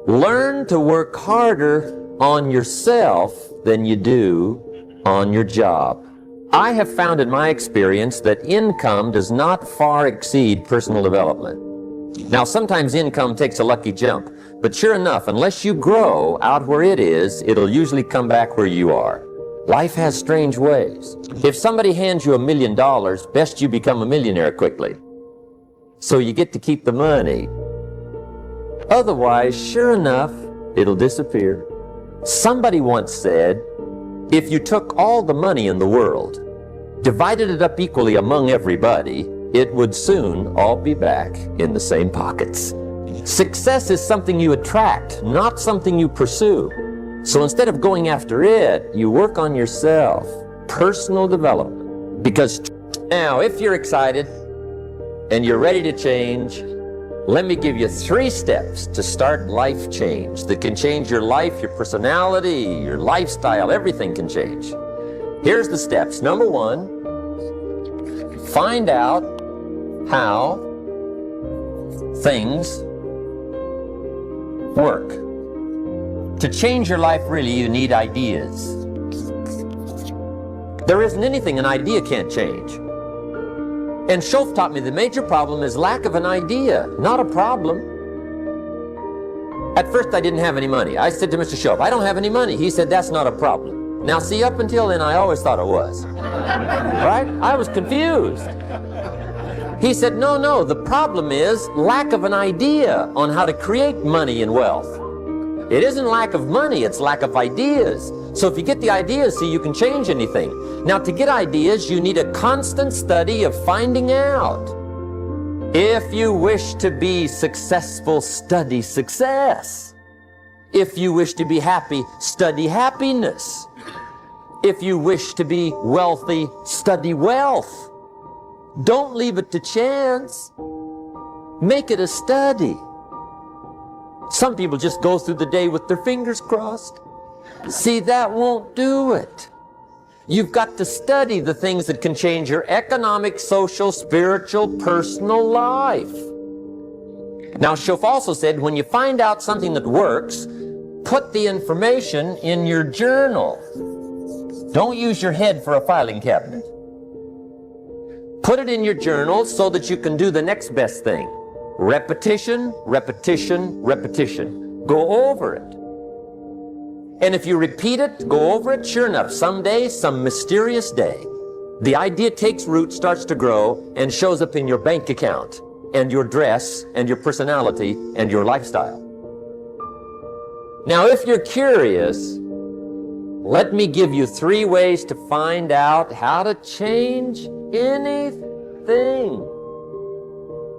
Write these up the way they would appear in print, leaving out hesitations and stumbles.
Learn to work harder on yourself than you do on your job. I have found in my experience that income does not far exceed personal development. Now, sometimes income takes a lucky jump, but sure enough, unless you grow out where it is, it'll usually come back where you are. Life has strange ways. If somebody hands you $1 million, best you become a millionaire quickly, so you get to keep the money. Otherwise, sure enough, it'll disappear. Somebody once said, if you took all the money in the world, divided it up equally among everybody, it would soon all be back in the same pockets. Success is something you attract, not something you pursue. So instead of going after it, you work on yourself. Personal development. Because now, if you're excited and you're ready to change, let me give you 3 steps to start life change that can change your life, your personality, your lifestyle, everything can change. Here's the steps. Number 1, find out how things work. To change your life, really, you need ideas. There isn't anything an idea can't change. And Schoff taught me the major problem is lack of an idea, not a problem. At first, I didn't have any money. I said to Mr. Schoff, I don't have any money. He said, that's not a problem. Now, see, up until then, I always thought it was. Right? I was confused. He said, no, the problem is lack of an idea on how to create money and wealth. It isn't lack of money, it's lack of ideas. So if you get the ideas, see, you can change anything. Now, to get ideas, you need a constant study of finding out. If you wish to be successful, study success. If you wish to be happy, study happiness. If you wish to be wealthy, study wealth. Don't leave it to chance. Make it a study. Some people just go through the day with their fingers crossed. See, that won't do it. You've got to study the things that can change your economic, social, spiritual, personal life. Now, Schoff also said, when you find out something that works, put the information in your journal. Don't use your head for a filing cabinet. Put it in your journal so that you can do the next best thing. Repetition, repetition, repetition. Go over it. And if you repeat it, go over it, sure enough, someday, some mysterious day, the idea takes root, starts to grow, and shows up in your bank account, and your dress, and your personality, and your lifestyle. Now, if you're curious, let me give you 3 ways to find out how to change anything.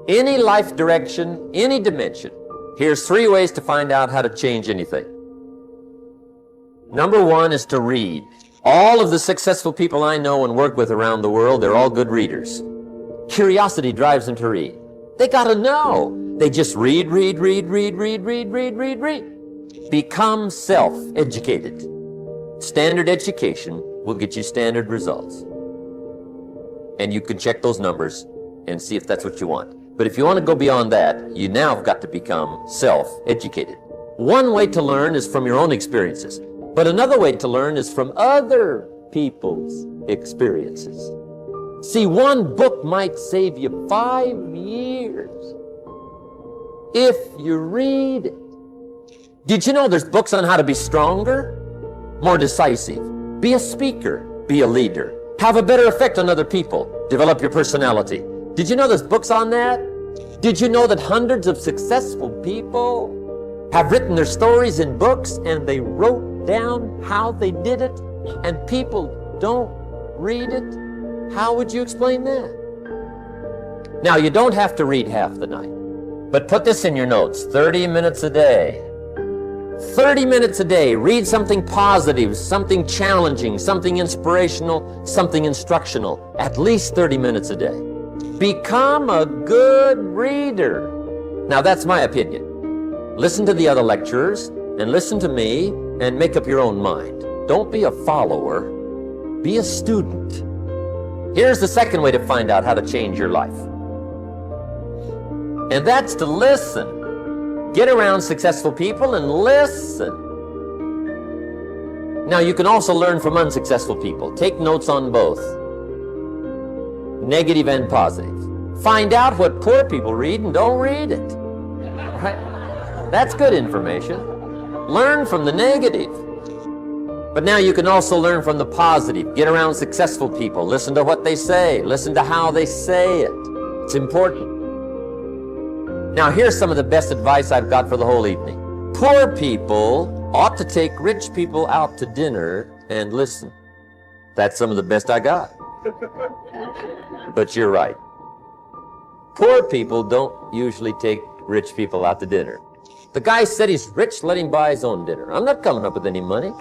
Any life direction, any dimension. Here's 3 ways to find out how to change anything. Number 1 is to read. All of the successful people I know and work with around the world, they're all good readers. Curiosity drives them to read. They gotta know. They just read. Become self-educated. Standard education will get you standard results. And you can check those numbers and see if that's what you want. But if you want to go beyond that, you now have got to become self-educated. One way to learn is from your own experiences. But another way to learn is from other people's experiences. See, one book might save you 5 years if you read it. Did you know there's books on how to be stronger, more decisive, be a speaker, be a leader, have a better effect on other people, develop your personality? Did you know there's books on that? Did you know that hundreds of successful people have written their stories in books and they wrote down how they did it, and people don't read it? How would you explain that? Now, you don't have to read half the night, but put this in your notes: 30 minutes a day. 30 minutes a day, read something positive, something challenging, something inspirational, something instructional, at least 30 minutes a day. Become a good reader. Now, that's my opinion. Listen to the other lecturers and listen to me and make up your own mind. Don't be a follower, be a student. Here's the second way to find out how to change your life. And that's to listen. Get around successful people and listen. Now, you can also learn from unsuccessful people. Take notes on both, negative and positive. Find out what poor people read and don't read it. Right? That's good information. Learn from the negative. But now you can also learn from the positive. Get around successful people. Listen to what they say. Listen to how they say it. It's important. Now, here's some of the best advice I've got for the whole evening. Poor people ought to take rich people out to dinner and listen. That's some of the best I got. But you're right. Poor people don't usually take rich people out to dinner. The guy said he's rich, let him buy his own dinner. I'm not coming up with any money.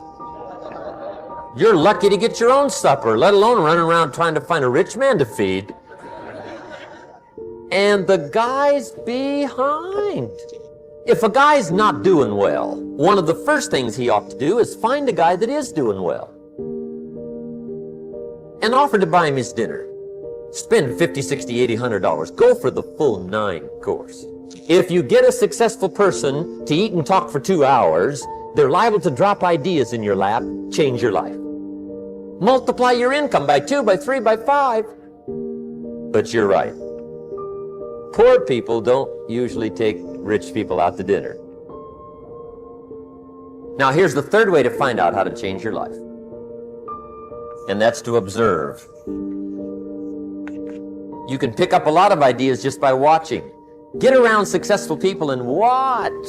You're lucky to get your own supper, let alone running around trying to find a rich man to feed. And the guy's behind. If a guy's not doing well, one of the first things he ought to do is find a guy that is doing well and offer to buy him his dinner. Spend $50, $60, $80, $100. Go for the full 9 course. If you get a successful person to eat and talk for 2 hours, they're liable to drop ideas in your lap, change your life. Multiply your income by 2, by 3, by 5. But you're right. Poor people don't usually take rich people out to dinner. Now, here's the third way to find out how to change your life. And that's to observe. You can pick up a lot of ideas just by watching. Get around successful people and watch.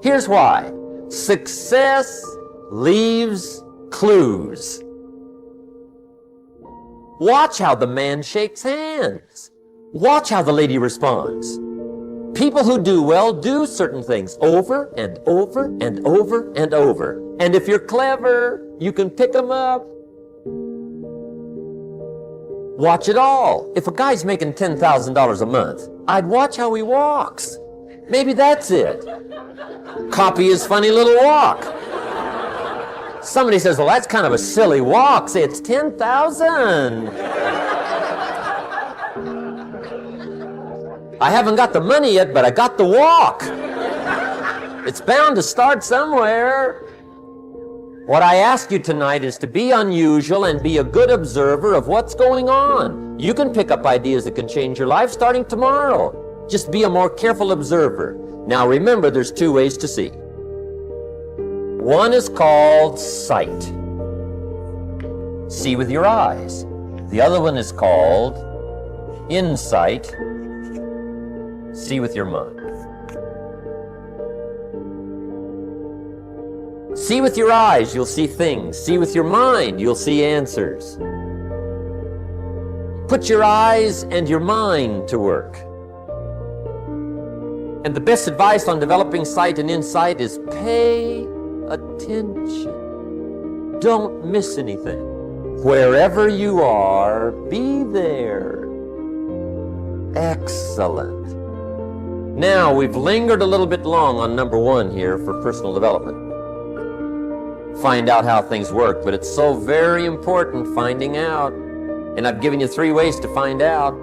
Here's why. Success leaves clues. Watch how the man shakes hands. Watch how the lady responds. People who do well do certain things over and over and over and over. And if you're clever, you can pick them up. Watch it all. If a guy's making $10,000 a month, I'd watch how he walks. Maybe that's it. Copy his funny little walk. Somebody says, well, that's kind of a silly walk. Say, it's 10,000. I haven't got the money yet, but I got the walk. It's bound to start somewhere. What I ask you tonight is to be unusual and be a good observer of what's going on. You can pick up ideas that can change your life starting tomorrow. Just be a more careful observer. Now remember, there's 2 ways to see. One is called sight. See with your eyes. The other one is called insight. See with your mind. See with your eyes, you'll see things. See with your mind, you'll see answers. Put your eyes and your mind to work. And the best advice on developing sight and insight is pay attention. Don't miss anything. Wherever you are, be there. Excellent. Now, we've lingered a little bit long on number 1 here for personal development. Find out how things work, but it's so very important finding out. And I've given you 3 ways to find out.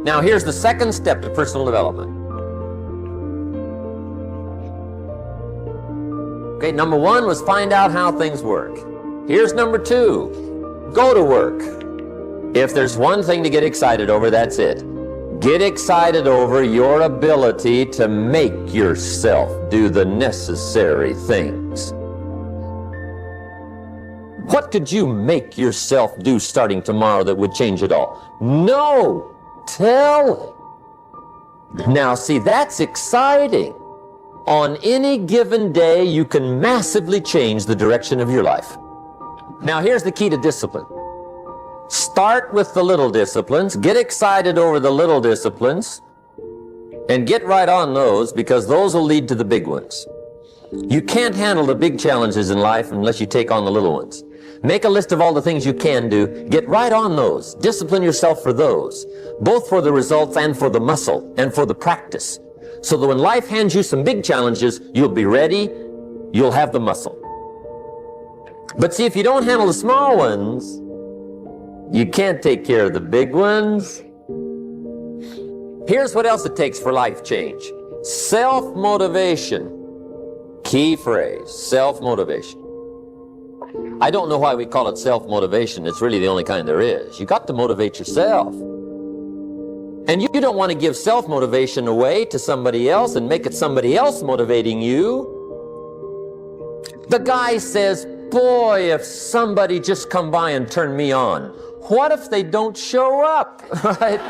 Now, here's the second step to personal development. Okay, number 1 was find out how things work. Here's number 2. Go to work. If there's one thing to get excited over, that's it. Get excited over your ability to make yourself do the necessary things. What could you make yourself do starting tomorrow that would change it all? No! Tell it. Now, see, that's exciting. On any given day, you can massively change the direction of your life. Now, here's the key to discipline. Start with the little disciplines, get excited over the little disciplines, and get right on those, because those will lead to the big ones. You can't handle the big challenges in life unless you take on the little ones. Make a list of all the things you can do, get right on those, discipline yourself for those, both for the results and for the muscle and for the practice, so that when life hands you some big challenges, you'll be ready, you'll have the muscle. But see, if you don't handle the small ones, you can't take care of the big ones. Here's what else it takes for life change. Self-motivation. Key phrase, self-motivation. I don't know why we call it self-motivation. It's really the only kind there is. You got to motivate yourself. And you don't want to give self-motivation away to somebody else and make it somebody else motivating you. The guy says, boy, if somebody just come by and turn me on. What if they don't show up? Right?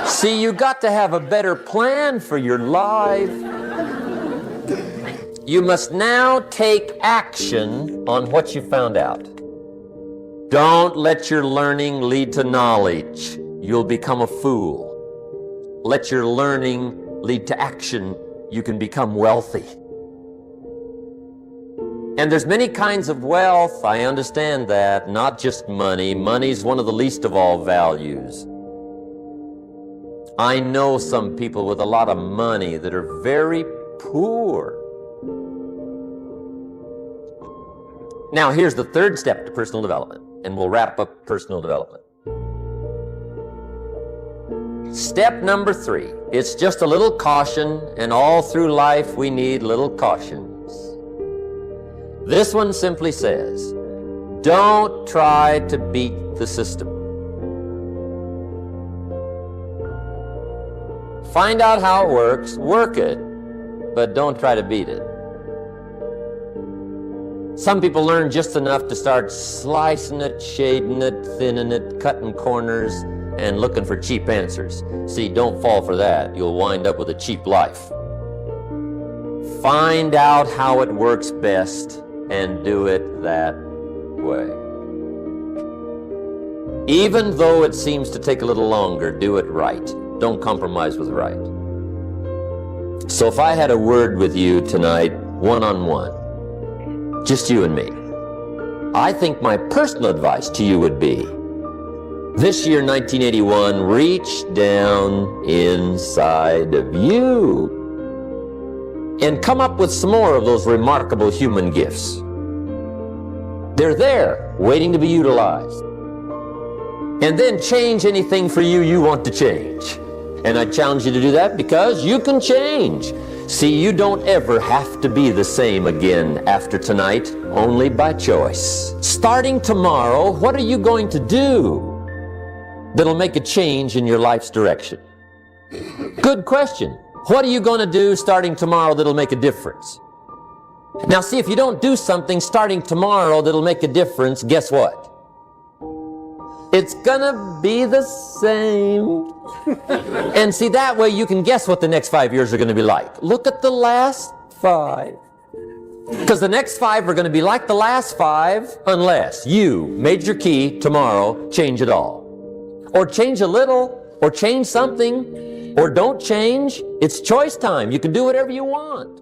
See, you got to have a better plan for your life. You must now take action on what you found out. Don't let your learning lead to knowledge. You'll become a fool. Let your learning lead to action. You can become wealthy. And there's many kinds of wealth, I understand that, not just money. Money's one of the least of all values. I know some people with a lot of money that are very poor. Now, here's the third step to personal development, and we'll wrap up personal development. Step number 3, it's just a little caution, and all through life we need little cautions. This one simply says, don't try to beat the system. Find out how it works, work it, but don't try to beat it. Some people learn just enough to start slicing it, shading it, thinning it, cutting corners, and looking for cheap answers. See, don't fall for that. You'll wind up with a cheap life. Find out how it works best and do it that way. Even though it seems to take a little longer, do it right. Don't compromise with right. So if I had a word with you tonight, one-on-one, just you and me, I think my personal advice to you would be, this year, 1981, reach down inside of you and come up with some more of those remarkable human gifts. They're there, waiting to be utilized. And then change anything for you want to change. And I challenge you to do that because you can change. See, you don't ever have to be the same again after tonight, only by choice. Starting tomorrow, what are you going to do that'll make a change in your life's direction? Good question. What are you going to do starting tomorrow that'll make a difference? Now see, if you don't do something starting tomorrow that'll make a difference, guess what? It's gonna be the same. And see, that way you can guess what the next 5 years are gonna be like. Look at the last 5. Because the next 5 are gonna be like the last 5 unless you, major key, tomorrow, change it all. Or change a little, or change something, or don't change. It's choice time. You can do whatever you want.